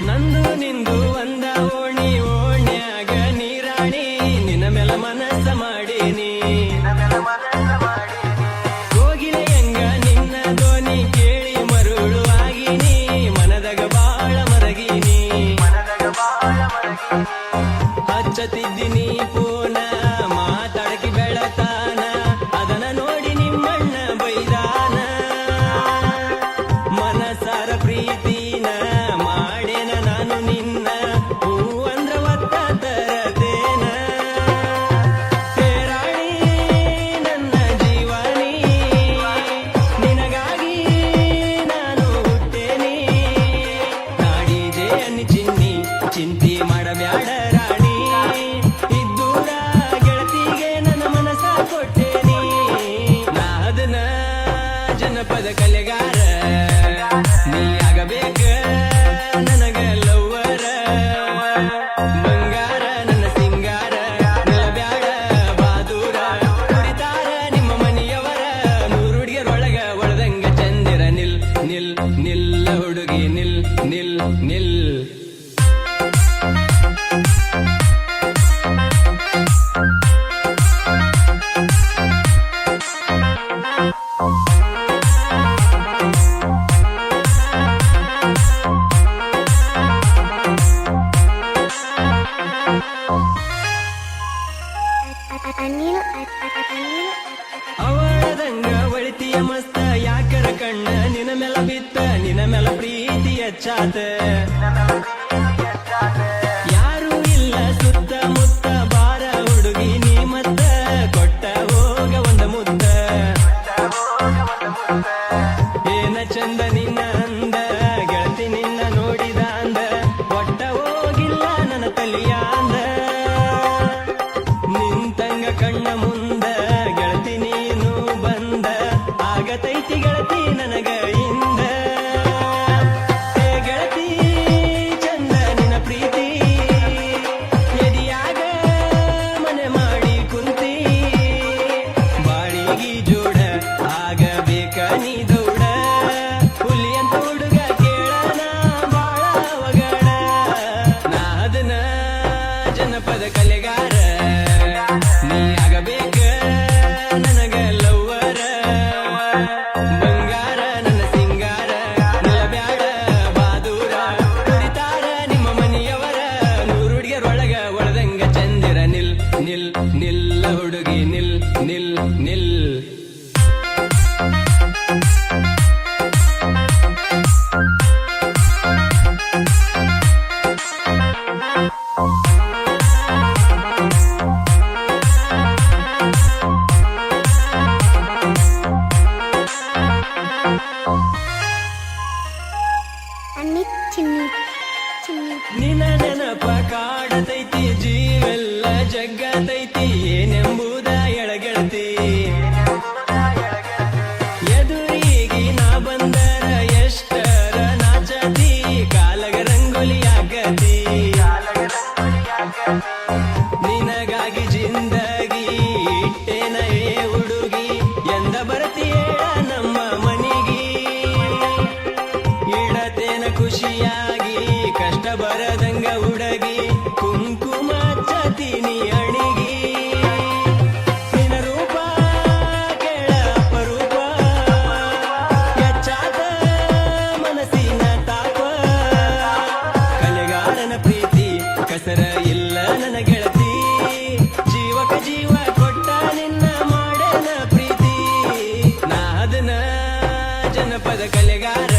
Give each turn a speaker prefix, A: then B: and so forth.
A: ನಂದು ನಿಂದು ಒಂದ ಓಣಿ ಓಣ್ಯಾಗ ನೀರಾಣಿ ನಿನ್ನ ಮೇಲ ಮನಸ್ಸ ಮಾಡೀನಿ ಕೋಗಿಲೆಯಂಗ ನಿನ್ನ ಧ್ವನಿ ಕೇಳಿ ಮರುಳು ಆಗಿನಿ ಮನದಾಗ ಬಾಳ ಮರಗಿನಿ ಹಚ್ಚತಿದ್ದೀನಿ ಪೂನ ಮಾತಾಡಕಿ ಬೆಳತಾನ ಅದನ್ನ ನೋಡಿ ನಿಮ್ಮಣ್ಣ ಬೈದಾನ ಮನಸಾರ ಪ್ರೀತಿನ ಮಾಡೇನ ನಾನು ನಿನ್ನ ಹೂ ಅಂದ್ರ ಒತ್ತ ತರತೇನ ರಾಣಿ ನನ್ನ ಜೀವನಿ ನಿನಗಾಗಿ ನಾನು ಹುಟ್ಟೇನಿ ನಾಡಿದೆ ಅನ್ನಿ ಚಿನ್ನಿ ಚಿಂತಿ ಮಾಡಬ್ಯಾಡ ರಾಣಿ ಇದ್ದೂರ ಗೆಳತಿಗೆ ನನ್ನ ಮನಸ ಕೊಟ್ಟೇನಿ ನಾದನ ಜನಪದ ಕಲೆಗಾರ ನೀ ಆಗಬೇಕ ನನಗ ಲವ್ವರ ಬಂಗಾರ ನನ್ನ ಸಿಂಗಾರ ನಿಲ್ಲಬ್ಯಾಡ ಬಾದೂರ ಕುಡಿತಾರ ನಿಮ್ಮ ಮನೆಯವರ ನೂರುಡಿಯರೊಳಗ ಒಳದಂಗ ಚಂದಿರ ನಿಲ್ ನಿಲ್ ನಿಲ್ಲ ಹುಡುಗಿ ನಿಲ್ ನಿಲ್ ನಿಲ್ ಅವಳದಂಗ ಒಳಿತಿಯ ಮಸ್ತ ಯಾಕರ ಕಣ್ಣ ನಿನ ಮೇಲ ಬಿತ್ತ ನಿನ ಮೇಲ ಪ್ರೀತಿ ಹೆಚ್ಚಾತ ಯಾರು ಇಲ್ಲ ಸುತ್ತ ಮುತ್ತ ಬಾರ ಹುಡುಗಿ ನೀ ಮತ್ತ ಕೊಟ್ಟ ಹೋಗ ಒಂದ ಮುತ್ತ ಏನ ಚಂದ ನಿನ್ನ ಅಂದ ಗೆಳತಿ ನಿನ್ನ ನೋಡಿದ ಅಂದ ಒಟ್ಟ ಹೋಗಿಲ್ಲ ನನ್ನ ತಲಿಯ ಅಂದ ನಿಂತಂಗ ಕಣ್ಣ ಮುಂದ ಗೆಳತಿ ನೀನು ಬಂದ ಆಗತೈತಿ ಗೆಳತಿ ನನಗ ಇಂದ ಏ ಗೆಳತಿ ಚಂದ ನಿನ್ನ ಪ್ರೀತಿ ಎದಿಯಾಗ ಮನೆ ಮಾಡಿ ಕುಂತಿ ಬಾಳಿಗಿ ಜೋಡ ಆಗಬೇಕ ನೀ ದೌಡ ಹುಲಿ ಅಂತ ಹುಡುಗ ಕೇಳನ ಬಾಳ ಅವಗಡ ನಾದನ ಜನಪದ ಕಲೆಗಾರ ನೀ ಆಗಬೇಕ ನನಗ ಲವ್ವರ ಬಂಗಾರ ನನ್ನ ಸಿಂಗಾರ ನಿಲ್ಲಬ್ಯಾಡ ಬಾದೂರ ಕುಡಿತಾರ ನಿಮ್ಮ ಮನೆಯವರ ನೂರುಡಿಯರೊಳಗ ಒಳದಂಗ ಚಂದಿರ ನಿಲ್ ನಿಲ್ ನಿಲ್ಲ ಹುಡುಗಿ ನಿಲ್ ನಿಲ್ ನಿಲ್ ನಿನ ನೆನಪ ಕಾಡತೈತಿ ಜೀವೆಲ್ಲ ಜಗ್ಗತೈತಿ ಏನೆಂಬುದ ಎಳಗೆಳತಿ ಎದುರಿಗೆ ನಾ ಬಂದರ ಎಷ್ಟರ ನಾಚತಿ ಕಾಲಗ ರಂಗೋಲಿ ಆಗತಿ ನಿನಗಾಗಿ ಜಿಂದಗಿ ಇಟ್ಟೇನ ಏ ಹುಡುಗಿ ಎಂದ ಬರ್ತೀಯೇಳ ನಮ್ಮ ಮನಿಗಿ ಇಡತೇನ ಖುಷಿಯಾಗಿ ಕಷ್ಟ ಬರದಂಗ ಹುಡುಗಿ ಕುಂಕುಮ ಹಚ್ಚತೀನಿ ಅಣಿಗಿ ನಿನ ರೂಪ ಕೇಳ ಅಪರೂಪ ಹೆಚ್ಚಾದ ಮನಸ್ಸಿನ ತಾಪ ಕಲೆಗಾರನ ಪ್ರೀತಿ ಕಸರ ಇಲ್ಲ ನನ್ನ ಗೆಳತಿ ಜೀವಕ ಜೀವ ಕೊಟ್ಟ ನಿನ್ನ ಮಾಡನ ಪ್ರೀತಿ ನಾದನ ಜನಪದ ಕಲೆಗಾರ